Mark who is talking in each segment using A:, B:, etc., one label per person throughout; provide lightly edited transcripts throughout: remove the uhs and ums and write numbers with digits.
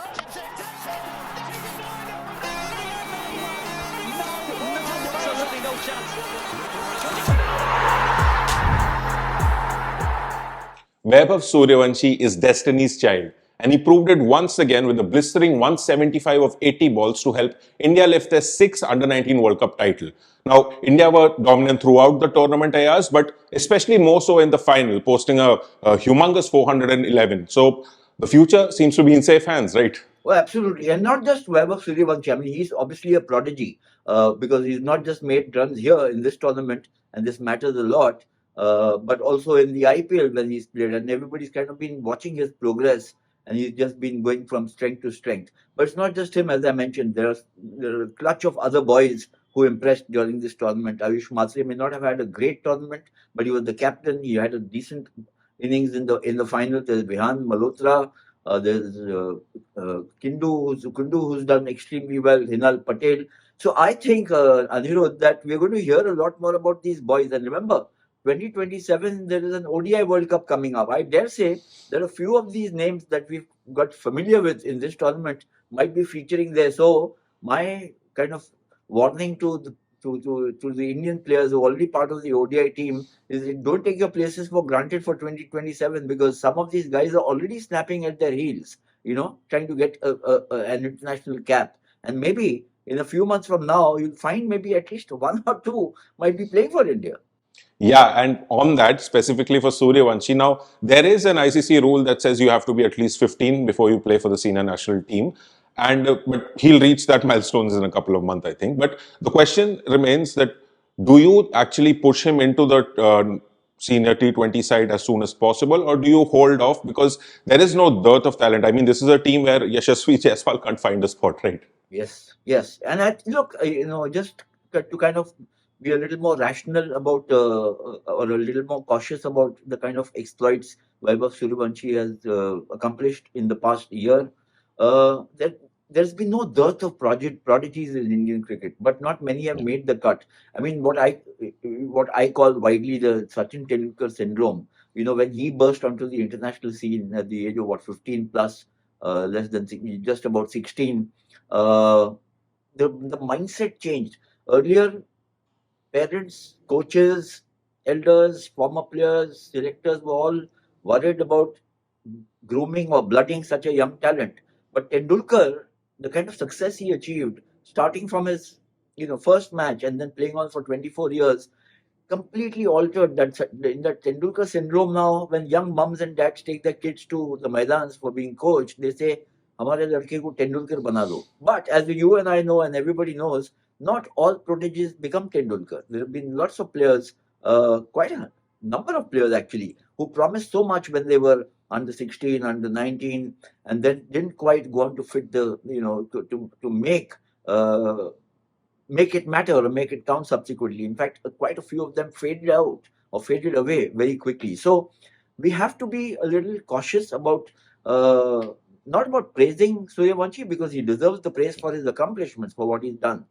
A: Absolutely no chance.
B: Vaibhav Sooryavanshi is destiny's child, and he proved it once again with a blistering 175 of 80 balls to help India lift their 6th Under-19 World Cup title. Now, India were dominant throughout the tournament, Ayaz, but especially more so in the final, posting a humongous 411. So, the future seems to be in safe hands, right?
C: Well, absolutely. And not just Vaibhav Sooryavanshi. I mean, he's obviously a prodigy because he's not just made runs here in this tournament, and this matters a lot, but also in the IPL when he's played. And everybody's kind of been watching his progress, and he's just been going from strength to strength. But it's not just him, as I mentioned. There are a clutch of other boys who impressed during this tournament. Ayush Matre may not have had a great tournament, but he was the captain. He had a decent innings in the final. There's Vihan Malhotra. There's Kundu, who's done extremely well, Hinal Patel. So I think, Anirudh, that we're going to hear a lot more about these boys. And remember, 2027, there is an ODI World Cup coming up. I dare say there are a few of these names that we've got familiar with in this tournament might be featuring there. So my kind of warning to the Indian players who are already part of the ODI team is don't take your places for granted for 2027 because some of these guys are already snapping at their heels, trying to get an international cap. And maybe in a few months from now, you'll find maybe at least one or two might be playing for India.
B: Yeah, and on that, specifically for Sooryavanshi, now there is an ICC rule that says you have to be at least 15 before you play for the senior national team. And but he'll reach that milestones in a couple of months, I think. But the question remains that do you actually push him into the senior T20 side as soon as possible, or do you hold off because there is no dearth of talent? I mean, this is a team where Yashasvi Jaiswal can't find a spot, right?
C: Yes. And look, just to kind of be a little more rational about or a little more cautious about the kind of exploits Vaibhav Sooryavanshi has accomplished in the past year. There's been no dearth of prodigies in Indian cricket, but not many have made the cut. I mean, what I call widely the Sachin Tendulkar syndrome. When he burst onto the international scene at the age of 15 plus, less than just about 16, the mindset changed. Earlier, parents, coaches, elders, former players, selectors were all worried about grooming or blooding such a young talent. But Tendulkar, the kind of success he achieved, starting from his first match and then playing on for 24 years, completely altered that. In that Tendulkar syndrome now, when young mums and dads take their kids to the Maidans for being coached, they say, "Hamare ladke ko Tendulkar bana do." But as you and I know, and everybody knows, not all prodigies become Tendulkar. There have been lots of players, quite a number of players actually, who promised so much when they were under 16, under 19, and then didn't quite go on to fit the, to make it matter or make it count subsequently. In fact, quite a few of them faded out or faded away very quickly. So we have to be a little cautious about not about praising Sooryavanshi because he deserves the praise for his accomplishments, for what he's done.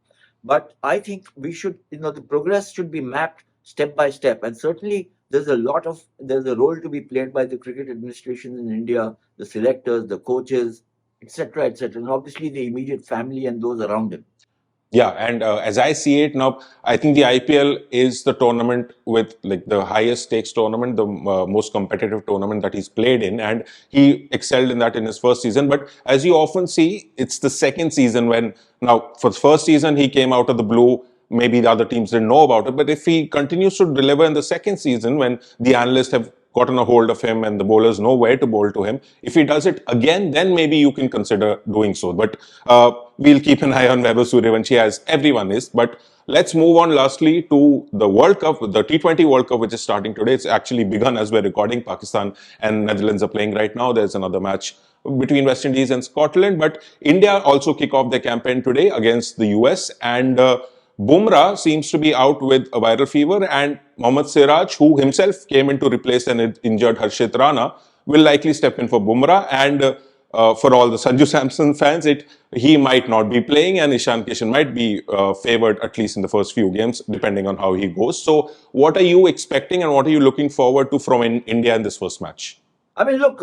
C: But I think we should, the progress should be mapped step by step. And certainly there's a role to be played by the cricket administration in India, the selectors, the coaches, etc., etc., and obviously the immediate family and those around him.
B: Yeah, and as I see it now, I think the IPL is the tournament with like the highest stakes tournament, the most competitive tournament that he's played in, and he excelled in that in his first season. But as you often see, it's the second season when now for the first season he came out of the blue. Maybe the other teams didn't know about it, but if he continues to deliver in the second season, when the analysts have gotten a hold of him and the bowlers know where to bowl to him, if he does it again, then maybe you can consider doing so. But we'll keep an eye on Vaibhav Sooryavanshi as everyone is. But let's move on lastly to the World Cup, the T20 World Cup, which is starting today. It's actually begun as we're recording. Pakistan and Netherlands are playing right now. There's another match between West Indies and Scotland. But India also kick off their campaign today against the US. And Bumrah seems to be out with a viral fever, and Mohammad Siraj, who himself came in to replace an injured Harshit Rana, will likely step in for Bumrah. And for all the Sanju Samson fans, he might not be playing, and Ishan Kishan might be favoured at least in the first few games, depending on how he goes. So, what are you expecting, and what are you looking forward to from India in this first match?
C: I mean, look,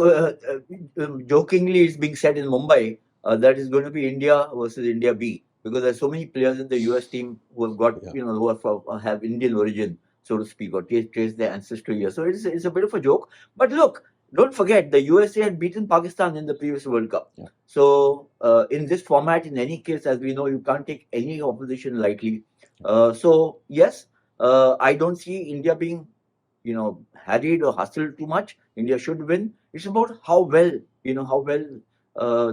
C: jokingly, it's being said in Mumbai. that is going to be India versus India B, because there's so many players in the US team who have got,
B: Yeah.
C: who have Indian origin, so to speak, or trace their ancestry here. So it's a bit of a joke. But look, don't forget, the USA had beaten Pakistan in the previous World Cup.
B: Yeah.
C: So in this format, in any case, as we know, you can't take any opposition lightly. So yes, I don't see India being, harried or hustled too much. India should win. It's about how well,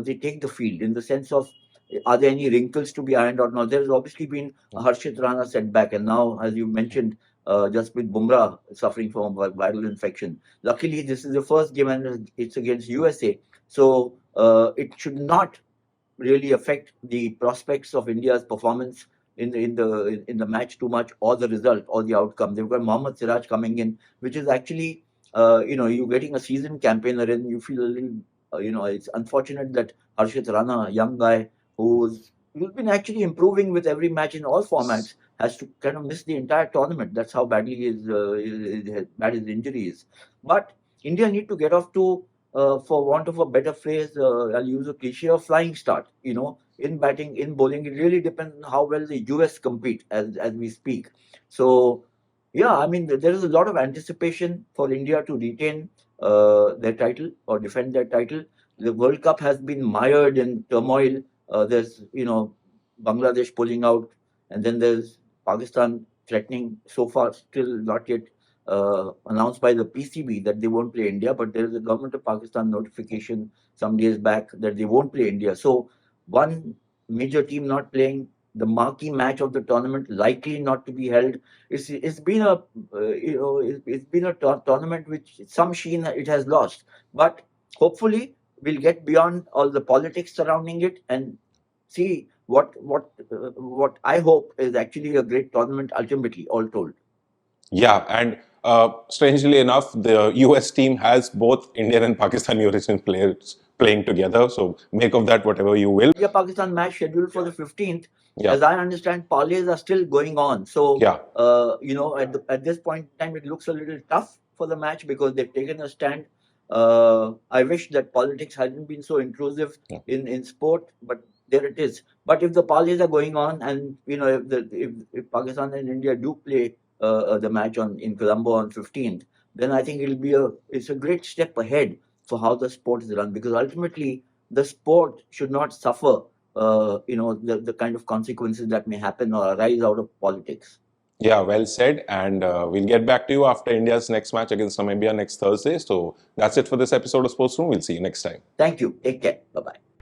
C: they take the field, in the sense of, are there any wrinkles to be ironed out? Now, there's obviously been a Harshit Rana setback, and now, as you mentioned, Jasprit Bumrah suffering from a viral infection. Luckily, this is the first game, and it's against USA, so it should not really affect the prospects of India's performance in the match too much, or the result, or the outcome. They've got Mohammad Siraj coming in, which is actually, you're getting a seasoned campaigner in. You feel a little, it's unfortunate that Harshit Rana, a young guy who's been actually improving with every match in all formats, has to kind of miss the entire tournament. That's how badly bad his injury is. But India need to get off to, for want of a better phrase, I'll use a cliche, of flying start. In batting, in bowling, it really depends on how well the US compete as we speak. So, yeah, I mean, there is a lot of anticipation for India to retain their title or defend their title. The World Cup has been mired in turmoil. There's, Bangladesh pulling out, and then there's Pakistan threatening, so far still not yet announced by the PCB that they won't play India, but there is a government of Pakistan notification some days back that they won't play India. So one major team not playing, the marquee match of the tournament likely not to be held. It's been a it's been a tournament which some sheen it has lost, but hopefully we'll get beyond all the politics surrounding it and see what I hope is actually a great tournament ultimately, all told.
B: Yeah, and strangely enough, the US team has both Indian and Pakistani origin players playing together. So make of that whatever you will.
C: India Pakistan match scheduled for the 15th.
B: Yeah.
C: As I understand, parlays are still going on. So,
B: Yeah.
C: at this point in time, it looks a little tough for the match because they've taken a stand. I wish that politics hadn't been so intrusive in sport, but there it is. But if the parlays are going on, and if Pakistan and India do play the match in Colombo on 15th, then I think it's a great step ahead for how the sport is run, because ultimately the sport should not suffer, the kind of consequences that may happen or arise out of politics.
B: Yeah, well said. And we'll get back to you after India's next match against Namibia next Thursday. So that's it for this episode of Sports Room. We'll see you next time.
C: Thank you. Take care. Bye-bye.